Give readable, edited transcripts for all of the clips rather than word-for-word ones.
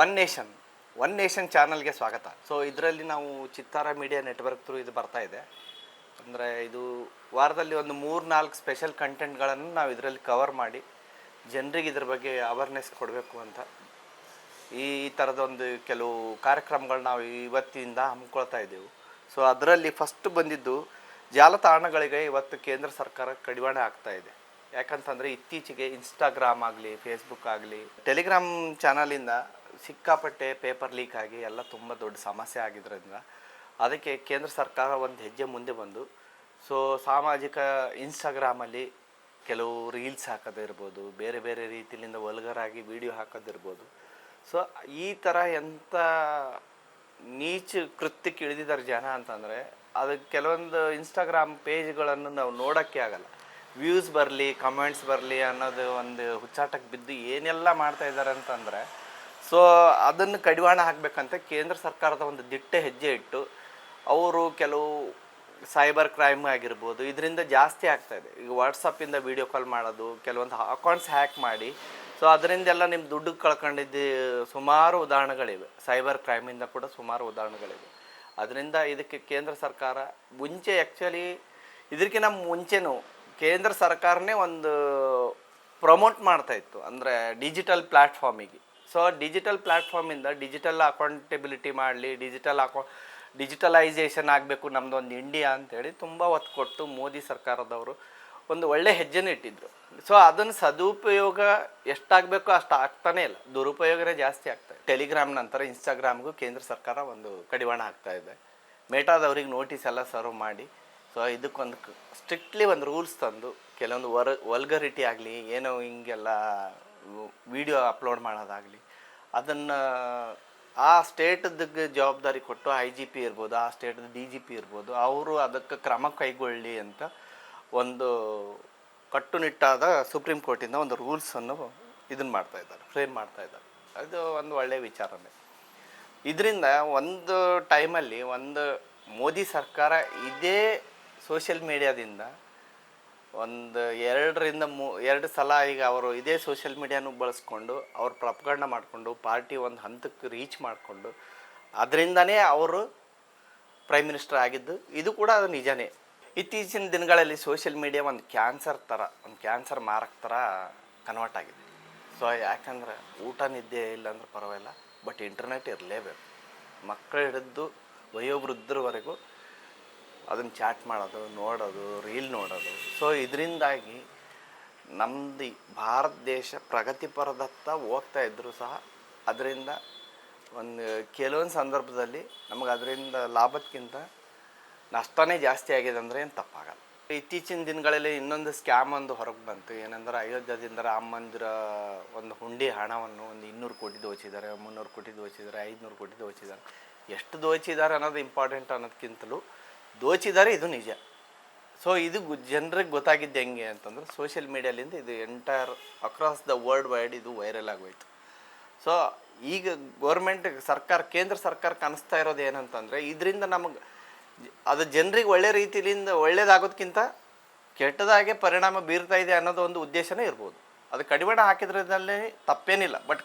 One nation ಚಾನಲ್ಗೆ ಸ್ವಾಗತ. So ಇದರಲ್ಲಿ ನಾವು ಚಿತ್ತಾರ ಮೀಡಿಯಾ ನೆಟ್ವರ್ಕ್ ಥ್ರೂ ಇದು ಬರ್ತಾ ಇದೆ. ಅಂದರೆ ಇದು ವಾರದಲ್ಲಿ ಒಂದು 3-4 ಸ್ಪೆಷಲ್ ಕಂಟೆಂಟ್ಗಳನ್ನು ನಾವು ಇದರಲ್ಲಿ ಕವರ್ ಮಾಡಿ ಜನರಿಗೆ ಇದ್ರ ಬಗ್ಗೆ ಅವೇರ್ನೆಸ್ ಕೊಡಬೇಕು ಅಂತ ಈ ಥರದೊಂದು ಕೆಲವು ಕಾರ್ಯಕ್ರಮಗಳು ನಾವು ಇವತ್ತಿಂದ ಹಮ್ಮಿಕೊಳ್ತಾ ಇದ್ದೆವು. ಸೊ ಅದರಲ್ಲಿ ಫಸ್ಟ್ ಬಂದಿದ್ದು ಜಾಲತಾಣಗಳಿಗೆ ಇವತ್ತು ಕೇಂದ್ರ ಸರ್ಕಾರ ಕಡಿವಾಣ ಆಗ್ತಾ ಇದೆ. ಯಾಕಂತಂದರೆ ಇತ್ತೀಚೆಗೆ ಇನ್ಸ್ಟಾಗ್ರಾಮ್ ಆಗಲಿ, ಫೇಸ್ಬುಕ್ ಆಗಲಿ, ಟೆಲಿಗ್ರಾಮ್ ಚಾನಲಿಂದ ಸಿಕ್ಕಾಪಟ್ಟೆ ಪೇಪರ್ ಲೀಕ್ ಆಗಿ ಎಲ್ಲ ತುಂಬ ದೊಡ್ಡ ಸಮಸ್ಯೆ ಆಗಿದ್ದರಿಂದ ಅದಕ್ಕೆ ಕೇಂದ್ರ ಸರ್ಕಾರ ಒಂದು ಹೆಜ್ಜೆ ಮುಂದೆ ಬಂದು ಸೊ ಸಾಮಾಜಿಕ ಇನ್ಸ್ಟಾಗ್ರಾಮಲ್ಲಿ ಕೆಲವು ರೀಲ್ಸ್ ಹಾಕೋದಿರ್ಬೋದು, ಬೇರೆ ಬೇರೆ ರೀತಿಯಿಂದ ವಲ್ಗರಾಗಿ ವಿಡಿಯೋ ಹಾಕೋದಿರ್ಬೋದು. ಸೊ ಈ ಥರ ಎಂಥ ನೀಚ ಕೃತ್ಯಕ್ಕೆ ಇಳಿದಿದ್ದಾರೆ ಜನ ಅಂತಂದರೆ ಅದಕ್ಕೆ ಕೆಲವೊಂದು ಇನ್ಸ್ಟಾಗ್ರಾಮ್ ಪೇಜ್ಗಳನ್ನು ನಾವು ನೋಡೋಕ್ಕೆ ಆಗಲ್ಲ. ವ್ಯೂಸ್ ಬರಲಿ, ಕಮೆಂಟ್ಸ್ ಬರಲಿ ಅನ್ನೋದು ಒಂದು ಹುಚ್ಚಾಟಕ್ಕೆ ಬಿದ್ದು ಏನೆಲ್ಲ ಮಾಡ್ತಾ ಇದ್ದಾರೆ ಅಂತಂದರೆ ಸೊ ಅದನ್ನು ಕಡಿವಾಣ ಹಾಕಬೇಕಂತ ಕೇಂದ್ರ ಸರ್ಕಾರದ ಒಂದು ದಿಟ್ಟ ಹೆಜ್ಜೆ ಇಟ್ಟು ಅವರು ಕೆಲವು ಸೈಬರ್ ಕ್ರೈಮ್ ಆಗಿರ್ಬೋದು ಇದರಿಂದ ಜಾಸ್ತಿ ಆಗ್ತಾಯಿದೆ. ಈಗ ವಾಟ್ಸಪ್ಪಿಂದ ವೀಡಿಯೋ ಕಾಲ್ ಮಾಡೋದು, ಕೆಲವೊಂದು ಅಕೌಂಟ್ಸ್ ಹ್ಯಾಕ್ ಮಾಡಿ ಸೊ ಅದರಿಂದೆಲ್ಲ ನಿಮ್ಮ ದುಡ್ಡು ಕಳ್ಕೊಂಡಿದ್ದು ಸುಮಾರು ಉದಾಹರಣೆಗಳಿವೆ. ಸೈಬರ್ ಕ್ರೈಮಿಂದ ಕೂಡ ಸುಮಾರು ಉದಾಹರಣೆಗಳಿವೆ. ಅದರಿಂದ ಇದಕ್ಕೆ ಕೇಂದ್ರ ಸರ್ಕಾರ ಮುಂಚೆ ಆ್ಯಕ್ಚುಲಿ ಇದಕ್ಕಿಂತ ಮುಂಚೆನೂ ಕೇಂದ್ರ ಸರ್ಕಾರನೇ ಒಂದು ಪ್ರಮೋಟ್ ಮಾಡ್ತಾಯಿತ್ತು, ಅಂದರೆ ಡಿಜಿಟಲ್ ಪ್ಲ್ಯಾಟ್ಫಾರ್ಮಿಗೆ. ಸೊ ಡಿಜಿಟಲ್ ಪ್ಲ್ಯಾಟ್ಫಾರ್ಮಿಂದ ಡಿಜಿಟಲ್ ಅಕೌಂಟೆಬಿಲಿಟಿ ಮಾಡಲಿ, ಡಿಜಿಟಲೈಸೇಷನ್ ಆಗಬೇಕು ನಮ್ಮದೊಂದು ಇಂಡಿಯಾ ಅಂಥೇಳಿ ತುಂಬ ಒತ್ತು ಕೊಟ್ಟು ಮೋದಿ ಸರ್ಕಾರದವರು ಒಂದು ಒಳ್ಳೆ ಹೆಜ್ಜೆನೇ ಇಟ್ಟಿದ್ರು. ಸೊ ಅದನ್ನು ಸದುಪಯೋಗ ಎಷ್ಟಾಗಬೇಕೋ ಅಷ್ಟು ಆಗ್ತಾನೇ ಇಲ್ಲ, ದುರುಪಯೋಗನೇ ಜಾಸ್ತಿ ಆಗ್ತಾಯಿದೆ. ಟೆಲಿಗ್ರಾಮ್ ನಂತರ ಇನ್ಸ್ಟಾಗ್ರಾಮ್ಗೂ ಕೇಂದ್ರ ಸರ್ಕಾರ ಒಂದು ಕಡಿವಾಣ ಆಗ್ತಾಯಿದೆ. ಮೇಟಾದವ್ರಿಗೆ ನೋಟಿಸ್ ಎಲ್ಲ ಸರ್ವ್ ಮಾಡಿ ಸೊ ಇದಕ್ಕೊಂದು ಸ್ಟ್ರಿಕ್ಟ್ಲಿ ಒಂದು ರೂಲ್ಸ್ ತಂದು ಕೆಲವೊಂದು ವಲ್ಗರಿಟಿ ಆಗಲಿ, ಏನೋ ಹಿಂಗೆಲ್ಲ ವಿಡಿಯೋ ಅಪ್ಲೋಡ್ ಮಾಡೋದಾಗಲಿ ಅದನ್ನು ಆ ಸ್ಟೇಟದ ಜವಾಬ್ದಾರಿ ಕೊಟ್ಟು IGP ಇರ್ಬೋದು, ಆ ಸ್ಟೇಟದ DGP ಇರ್ಬೋದು, ಅವರು ಅದಕ್ಕೆ ಕ್ರಮ ಕೈಗೊಳ್ಳಿ ಅಂತ ಒಂದು ಕಟ್ಟುನಿಟ್ಟಾದ ಸುಪ್ರೀಂ ಕೋರ್ಟಿಂದ ಒಂದು ರೂಲ್ಸನ್ನು ಇದನ್ನು ಮಾಡ್ತಾಯಿದ್ದಾರೆ, ಫ್ರೇಮ್ ಮಾಡ್ತಾಯಿದ್ದಾರೆ. ಅದು ಒಂದು ಒಳ್ಳೆಯ ವಿಚಾರನೇ. ಇದರಿಂದ ಒಂದು ಟೈಮಲ್ಲಿ ಒಂದು ಮೋದಿ ಸರ್ಕಾರ ಇದೇ ಸೋಷಿಯಲ್ ಮೀಡಿಯಾದಿಂದ ಒಂದು 2 ಸಲ ಈಗ ಅವರು ಇದೇ ಸೋಷಿಯಲ್ ಮೀಡಿಯಾನು ಬಳಸ್ಕೊಂಡು ಅವ್ರು ಪ್ರಪಗಂಡ ಮಾಡಿಕೊಂಡು ಪಾರ್ಟಿ ಒಂದು ಹಂತಕ್ಕೆ ರೀಚ್ ಮಾಡಿಕೊಂಡು ಅದರಿಂದನೇ ಅವರು ಪ್ರೈಮ್ ಮಿನಿಸ್ಟರ್ ಆಗಿದ್ದು. ಇದು ಕೂಡ ಅದು ನಿಜನೇ. ಇತ್ತೀಚಿನ ದಿನಗಳಲ್ಲಿ ಸೋಷಿಯಲ್ ಮೀಡಿಯಾ ಒಂದು ಕ್ಯಾನ್ಸರ್ ಮಾರಕ ಥರ ಕನ್ವರ್ಟ್ ಆಗಿದೆ. ಸೊ ಯಾಕಂದ್ರೆ ಊಟ ನಿದ್ದೆ ಇಲ್ಲಾಂದ್ರೆ ಪರವಾಗಿಲ್ಲ, ಬಟ್ ಇಂಟರ್ನೆಟ್ ಇರಲೇಬೇಕು. ಮಕ್ಕಳು ಹಿಡಿದು ವಯೋವೃದ್ಧರವರೆಗೂ ಅದನ್ನು ಚಾಟ್ ಮಾಡೋದು, ನೋಡೋದು, ರೀಲ್ ನೋಡೋದು. ಸೊ ಇದರಿಂದಾಗಿ ನಮ್ಮದು ಭಾರತ ದೇಶ ಪ್ರಗತಿಪರದತ್ತ ಹೋಗ್ತಾ ಇದ್ದರೂ ಸಹ ಅದರಿಂದ ಒಂದು ಕೆಲವೊಂದು ಸಂದರ್ಭದಲ್ಲಿ ನಮಗೆ ಅದರಿಂದ ಲಾಭಕ್ಕಿಂತ ನಷ್ಟನೇ ಜಾಸ್ತಿ ಆಗಿದೆ ಅಂದರೆ ಏನು ತಪ್ಪಾಗಲ್ಲ. ಇತ್ತೀಚಿನ ದಿನಗಳಲ್ಲಿ ಇನ್ನೊಂದು ಸ್ಕ್ಯಾಮ್ ಒಂದು ಹೊರಗೆ ಬಂತು. ಏನಂದ್ರೆ ಅಯೋಧ್ಯದಿಂದ ರಾಮ ಮಂದಿರ ಒಂದು ಹುಂಡಿ ಹಣವನ್ನು ಒಂದು 200 ಕೋಟಿ ದೋಚಿದ್ದಾರೆ, 300 ಕೋಟಿ ದೋಚಿದ್ದಾರೆ, 500 ಕೋಟಿ ದೋಚಿದ್ದಾರೆ. ಎಷ್ಟು ದೋಚಿದ್ದಾರೆ ಅನ್ನೋದು ಇಂಪಾರ್ಟೆಂಟ್ ಅನ್ನೋದಕ್ಕಿಂತಲೂ ದೋಚಿದ್ದಾರೆ, ಇದು ನಿಜ. ಸೊ ಇದು ಜನರಿಗೆ ಗೊತ್ತಾಗಿದ್ದು ಹೆಂಗೆ ಅಂತಂದ್ರೆ ಸೋಷಿಯಲ್ ಮೀಡಿಯಾಲಿಂದ ಇದು entire across the world wide ಇದು ವೈರಲ್ ಆಗೋಯ್ತು. ಸೊ ಈಗ ಕೇಂದ್ರ ಸರ್ಕಾರಕ್ಕೆ ಅನಿಸ್ತಾ ಇರೋದು ಏನಂತಂದರೆ ಇದರಿಂದ ನಮಗೆ ಅದು ಜನರಿಗೆ ಒಳ್ಳೆ ರೀತಿಯಿಂದ ಒಳ್ಳೇದಾಗೋದಕ್ಕಿಂತ ಕೆಟ್ಟದಾಗೆ ಪರಿಣಾಮ ಬೀರ್ತಾ ಇದೆ ಅನ್ನೋದು ಒಂದು ಉದ್ದೇಶನೇ ಇರ್ಬೋದು. ಅದು ಕಡಿವಾಣ ಹಾಕಿದ್ರಲ್ಲೇ ತಪ್ಪೇನಿಲ್ಲ, ಬಟ್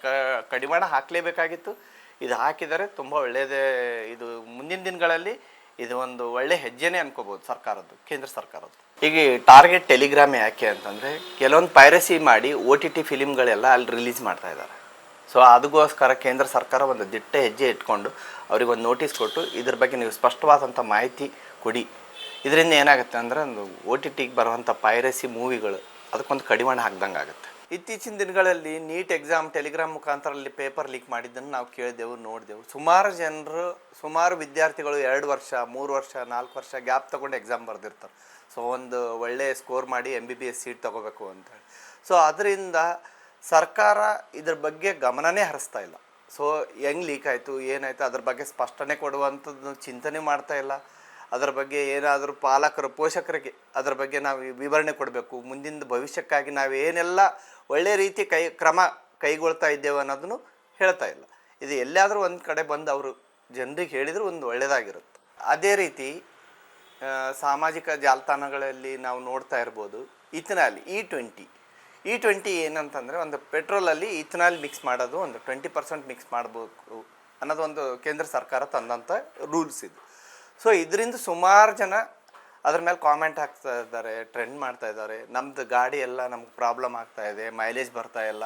ಕಡಿವಾಣ ಹಾಕಲೇಬೇಕಾಗಿತ್ತು. ಇದು ಹಾಕಿದರೆ ತುಂಬ ಒಳ್ಳೆಯದೇ. ಇದು ಮುಂದಿನ ದಿನಗಳಲ್ಲಿ ಇದು ಒಂದು ಒಳ್ಳೆ ಹೆಜ್ಜೆನೇ ಅನ್ಕೋಬೋದು ಕೇಂದ್ರ ಸರ್ಕಾರದ್ದು. ಈಗ ಟಾರ್ಗೆಟ್ ಟೆಲಿಗ್ರಾಮ್ ಯಾಕೆ ಅಂತಂದರೆ ಕೆಲವೊಂದು ಪೈರಸಿ ಮಾಡಿ OTT ಫಿಲಿಮ್ಗಳೆಲ್ಲ ಅಲ್ಲಿ ರಿಲೀಸ್ ಮಾಡ್ತಾ ಇದ್ದಾರೆ. ಸೊ ಅದಕ್ಕೋಸ್ಕರ ಕೇಂದ್ರ ಸರ್ಕಾರ ಒಂದು ದಿಟ್ಟ ಹೆಜ್ಜೆ ಇಟ್ಕೊಂಡು ಅವ್ರಿಗೆ ಒಂದು ನೋಟಿಸ್ ಕೊಟ್ಟು ಇದ್ರ ಬಗ್ಗೆ ನೀವು ಸ್ಪಷ್ಟವಾದಂಥ ಮಾಹಿತಿ ಕೊಡಿ. ಇದರಿಂದ ಏನಾಗುತ್ತೆ ಅಂದರೆ ಒಂದು OTTಗೆ ಬರುವಂಥ ಪೈರಸಿ ಮೂವಿಗಳು ಅದಕ್ಕೊಂದು ಕಡಿವಾಣ ಹಾಕ್ದಂಗೆ ಆಗುತ್ತೆ. ಇತ್ತೀಚಿನ ದಿನಗಳಲ್ಲಿ ನೀಟ್ ಎಕ್ಸಾಮ್ ಟೆಲಿಗ್ರಾಮ್ ಮುಖಾಂತರಲ್ಲಿ ಪೇಪರ್ ಲೀಕ್ ಮಾಡಿದ್ದನ್ನು ನಾವು ಕೇಳಿದೆವು, ನೋಡಿದೆವು. ಸುಮಾರು ವಿದ್ಯಾರ್ಥಿಗಳು 2 ವರ್ಷ, 3 ವರ್ಷ, 4 ವರ್ಷ ಗ್ಯಾಪ್ ತೊಗೊಂಡು ಎಕ್ಸಾಮ್ ಬರೆದಿರ್ತಾರೆ. ಸೊ ಒಂದು ಒಳ್ಳೆಯ ಸ್ಕೋರ್ ಮಾಡಿ MBBS ಸೀಟ್ ತೊಗೋಬೇಕು ಅಂತೇಳಿ. ಸೊ ಅದರಿಂದ ಸರ್ಕಾರ ಇದ್ರ ಬಗ್ಗೆ ಗಮನನೇ ಹರಿಸ್ತಾ ಇಲ್ಲ. ಸೊ ಹೆಂಗೆ ಲೀಕ್ ಆಯಿತು, ಏನಾಯಿತು ಅದ್ರ ಬಗ್ಗೆ ಸ್ಪಷ್ಟನೆ ಕೊಡುವಂಥದ್ದು ಚಿಂತನೆ ಮಾಡ್ತಾ ಇಲ್ಲ. ಅದರ ಬಗ್ಗೆ ಏನಾದರೂ ಪೋಷಕರಿಗೆ ಅದರ ಬಗ್ಗೆ ನಾವು ವಿವರಣೆ ಕೊಡಬೇಕು. ಮುಂದಿನ ಭವಿಷ್ಯಕ್ಕಾಗಿ ನಾವು ಏನೆಲ್ಲ ಒಳ್ಳೆ ರೀತಿ ಕ್ರಮ ಕೈಗೊಳ್ತಾ ಇದ್ದೇವೆ ಅನ್ನೋದನ್ನು ಹೇಳ್ತಾ ಇಲ್ಲ. ಇದು ಎಲ್ಲಾದರೂ ಒಂದು ಕಡೆ ಬಂದು ಅವರು ಜನರಿಗೆ ಹೇಳಿದರೂ ಒಂದು ಒಳ್ಳೆಯದಾಗಿರುತ್ತೆ. ಅದೇ ರೀತಿ ಸಾಮಾಜಿಕ ಜಾಲತಾಣಗಳಲ್ಲಿ ನಾವು ನೋಡ್ತಾ ಇರ್ಬೋದು, ಇತನಲ್ಲಿ E20 E20 ಏನಂತಂದರೆ ಒಂದು ಪೆಟ್ರೋಲಲ್ಲಿ ಇಥನಾಲ್ ಮಿಕ್ಸ್ ಮಾಡೋದು ಒಂದು 20% ಮಿಕ್ಸ್ ಮಾಡಬೇಕು ಅನ್ನೋದು ಒಂದು ಕೇಂದ್ರ ಸರ್ಕಾರ ತಂದಂಥ ರೂಲ್ಸ್ ಇದು. ಸೊ ಇದರಿಂದ ಸುಮಾರು ಜನ ಅದ್ರ ಮೇಲೆ ಕಾಮೆಂಟ್ ಹಾಕ್ತಾ ಇದ್ದಾರೆ, ಟ್ರೆಂಡ್ ಮಾಡ್ತಾ ಇದ್ದಾರೆ. ನಮ್ಮದು ಗಾಡಿ ಎಲ್ಲ ನಮ್ಗೆ ಪ್ರಾಬ್ಲಮ್ ಆಗ್ತಾ ಇದೆ, ಮೈಲೇಜ್ ಬರ್ತಾ ಇಲ್ಲ,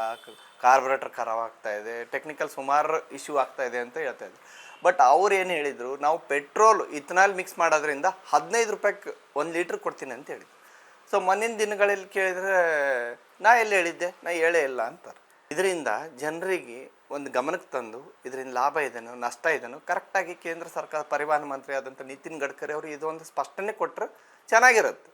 ಕಾರ್ಬೊರೇಟರ್ ಖರಾಬ್ ಆಗ್ತಾ ಇದೆ, ಟೆಕ್ನಿಕಲ್ ಸುಮಾರು ಇಶ್ಯೂ ಆಗ್ತಾ ಇದೆ ಅಂತ ಹೇಳ್ತಾ ಇದ್ರು. ಬಟ್ ಅವ್ರು ಏನು ಹೇಳಿದರು, ನಾವು ಪೆಟ್ರೋಲ್ ಇಥನಾಲ್ ಮಿಕ್ಸ್ ಮಾಡೋದ್ರಿಂದ 15 ರೂಪಾಯಿಗೆ 1 ಲೀಟ್ರ್ ಕೊಡ್ತೀನಿ ಅಂತ ಹೇಳಿದ್ರು. ಸೊ ಮುಂದಿನ ದಿನಗಳಲ್ಲಿ ಕೇಳಿದರೆ ನಾ ಎಲ್ಲಿ ಹೇಳಿದ್ದೆ, ನಾ ಹೇಳೇ ಇಲ್ಲ ಅಂತಾರೆ. ಇದರಿಂದ ಜನರಿಗೆ ಒಂದು ಗಮನಕ್ಕೆ ತಂದು ಇದರಿಂದ ಲಾಭ ಇದೆನೋ ನಷ್ಟ ಇದೆನೋ ಕರೆಕ್ಟಾಗಿ ಕೇಂದ್ರ ಸರ್ಕಾರ ಪರಿವಹನ ಮಂತ್ರಿ ಆದಂಥ ನಿತಿನ್ ಗಡ್ಕರಿ ಅವರು ಇದೊಂದು ಸ್ಪಷ್ಟನೆ ಕೊಟ್ಟರೆ ಚೆನ್ನಾಗಿರುತ್ತೆ.